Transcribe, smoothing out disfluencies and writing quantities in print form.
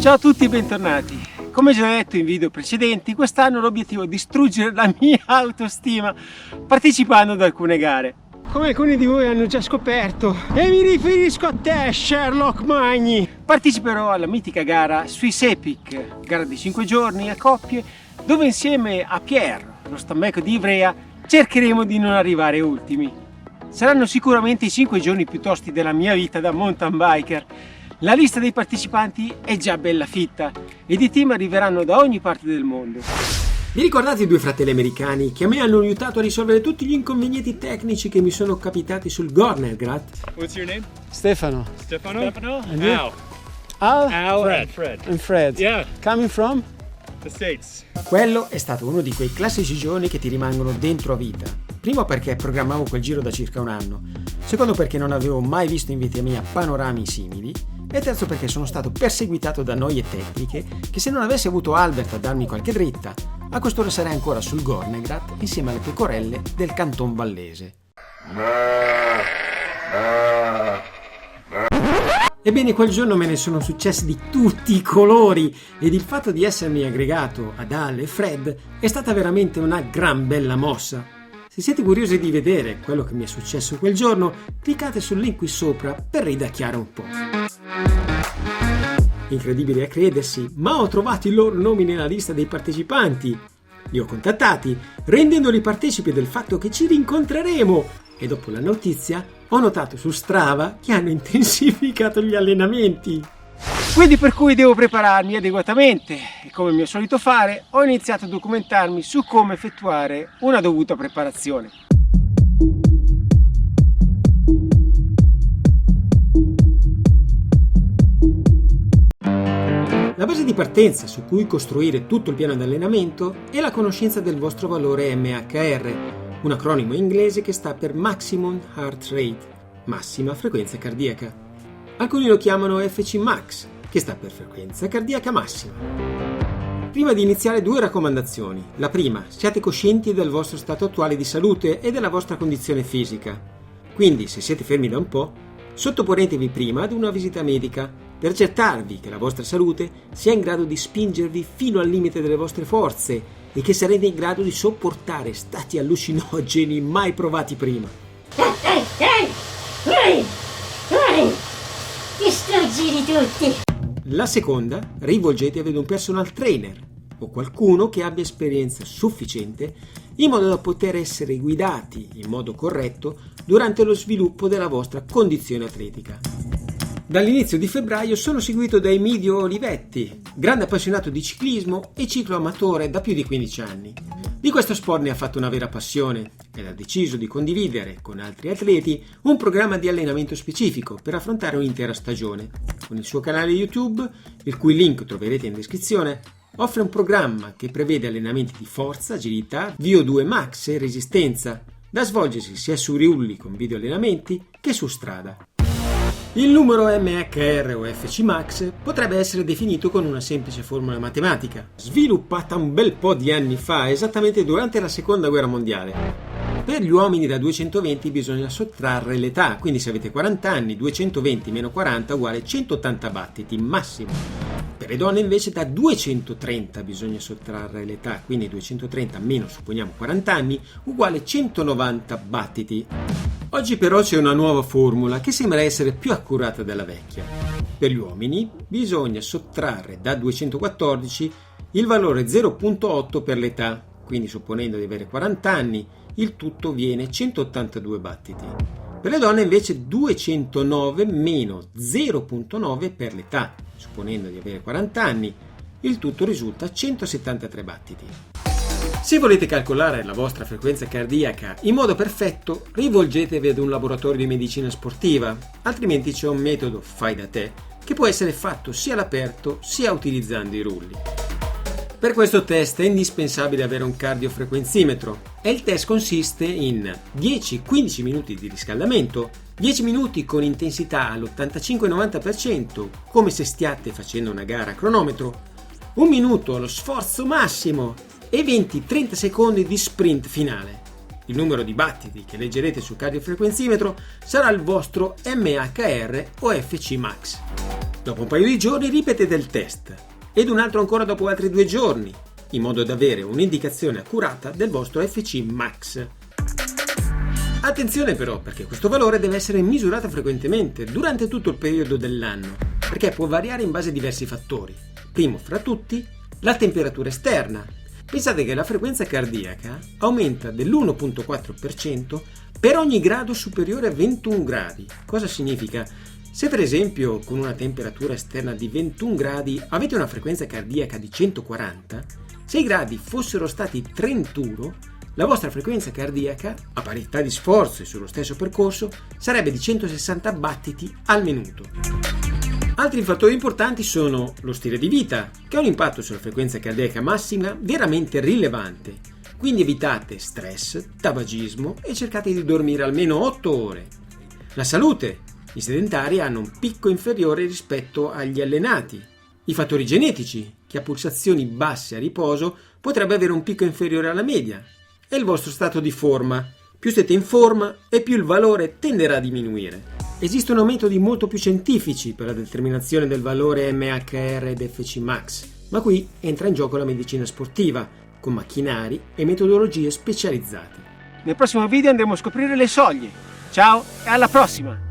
Ciao a tutti e bentornati. Come già detto in video precedenti, quest'anno l'obiettivo è distruggere la mia autostima partecipando ad alcune gare. Come alcuni di voi hanno già scoperto, e mi riferisco a te, Sherlock Magni, parteciperò alla mitica gara Swiss Epic, gara di 5 giorni a coppie, dove insieme a Pierre, lo stammeco di Ivrea, cercheremo di non arrivare ultimi. Saranno sicuramente i 5 giorni più tosti della mia vita da mountain biker. La lista dei partecipanti è già bella fitta ed i team arriveranno da ogni parte del mondo. Vi ricordate i due fratelli americani che a me hanno aiutato a risolvere tutti gli inconvenienti tecnici che mi sono capitati sul Gornergrat? What's your name? Stefano. Stefano? And you? Al? Fred. And Fred. Yeah. Coming from? The States. Quello è stato uno di quei classici giorni che ti rimangono dentro a vita. Primo perché programmavo quel giro da circa un anno, secondo perché non avevo mai visto in vita mia panorami simili, e terzo perché sono stato perseguitato da noie tecniche che se non avessi avuto Albert a darmi qualche dritta, a quest'ora sarei ancora sul Gornergrat insieme alle pecorelle del Canton Vallese. Ebbene, quel giorno me ne sono successi di tutti i colori ed il fatto di essermi aggregato ad Al e Fred è stata veramente una gran bella mossa. Se siete curiosi di vedere quello che mi è successo quel giorno, cliccate sul link qui sopra per ridacchiare un po'. Incredibile a credersi, ma ho trovato i loro nomi nella lista dei partecipanti. Li ho contattati, rendendoli partecipi del fatto che ci rincontreremo, e dopo la notizia ho notato su Strava che hanno intensificato gli allenamenti. Quindi per cui devo prepararmi adeguatamente e come mio solito fare ho iniziato a documentarmi su come effettuare una dovuta preparazione. La base di partenza su cui costruire tutto il piano di allenamento è la conoscenza del vostro valore MHR, un acronimo inglese che sta per Maximum Heart Rate, massima frequenza cardiaca. Alcuni lo chiamano FC Max, che sta per frequenza cardiaca massima. Prima di iniziare, due raccomandazioni. La prima, siate coscienti del vostro stato attuale di salute e della vostra condizione fisica. Quindi, se siete fermi da un po', sottoponetevi prima ad una visita medica per accertarvi che la vostra salute sia in grado di spingervi fino al limite delle vostre forze e che sarete in grado di sopportare stati allucinogeni mai provati prima. Distruggili tutti! La seconda, rivolgetevi ad un personal trainer o qualcuno che abbia esperienza sufficiente in modo da poter essere guidati in modo corretto durante lo sviluppo della vostra condizione atletica. Dall'inizio di febbraio sono seguito da Emilio Olivetti, grande appassionato di ciclismo e ciclo amatore da più di 15 anni. Di questo sport ne ha fatto una vera passione ed ha deciso di condividere con altri atleti un programma di allenamento specifico per affrontare un'intera stagione. Con il suo canale YouTube, il cui link troverete in descrizione, offre un programma che prevede allenamenti di forza, agilità, VO2 max e resistenza, da svolgersi sia su riulli con video allenamenti che su strada. Il numero MHR o FC Max potrebbe essere definito con una semplice formula matematica, sviluppata un bel po' di anni fa, esattamente durante la Seconda Guerra Mondiale. Per gli uomini da 220 bisogna sottrarre l'età, quindi se avete 40 anni, 220 meno 40 uguale 180 battiti massimo. Per le donne invece da 230 bisogna sottrarre l'età, quindi 230 meno supponiamo 40 anni uguale 190 battiti. Oggi però c'è una nuova formula che sembra essere più accurata della vecchia. Per gli uomini bisogna sottrarre da 214 il valore 0.8 per l'età, quindi supponendo di avere 40 anni il tutto viene 182 battiti. Per le donne invece 209 meno 0.9 per l'età, supponendo di avere 40 anni il tutto risulta 173 battiti. Se volete calcolare la vostra frequenza cardiaca in modo perfetto, rivolgetevi ad un laboratorio di medicina sportiva, altrimenti c'è un metodo fai da te che può essere fatto sia all'aperto sia utilizzando i rulli. Per questo test è indispensabile avere un cardiofrequenzimetro e il test consiste in 10-15 minuti di riscaldamento, 10 minuti con intensità all'85-90% come se stiate facendo una gara a cronometro, 1 minuto allo sforzo massimo e 20-30 secondi di sprint finale. Il numero di battiti che leggerete sul cardiofrequenzimetro sarà il vostro MHR o FC Max. Dopo un paio di giorni ripetete il test ed un altro ancora dopo altri 2 giorni, in modo da avere un'indicazione accurata del vostro FC Max. Attenzione però, perché questo valore deve essere misurato frequentemente durante tutto il periodo dell'anno, perché può variare in base a diversi fattori. Primo fra tutti, la temperatura esterna. Pensate che la frequenza cardiaca aumenta dell'1,4% per ogni grado superiore a 21 gradi. Cosa significa? Se per esempio con una temperatura esterna di 21 gradi avete una frequenza cardiaca di 140, se i gradi fossero stati 31, la vostra frequenza cardiaca, a parità di sforzo e sullo stesso percorso, sarebbe di 160 battiti al minuto. Altri fattori importanti sono lo stile di vita, che ha un impatto sulla frequenza cardiaca massima veramente rilevante. Quindi evitate stress, tabagismo e cercate di dormire almeno 8 ore. La salute. I sedentari hanno un picco inferiore rispetto agli allenati. I fattori genetici. Chi ha pulsazioni basse a riposo potrebbe avere un picco inferiore alla media. E il vostro stato di forma. Più siete in forma e più il valore tenderà a diminuire. Esistono metodi molto più scientifici per la determinazione del valore MHR ed FC Max, ma qui entra in gioco la medicina sportiva, con macchinari e metodologie specializzate. Nel prossimo video andremo a scoprire le soglie. Ciao e alla prossima!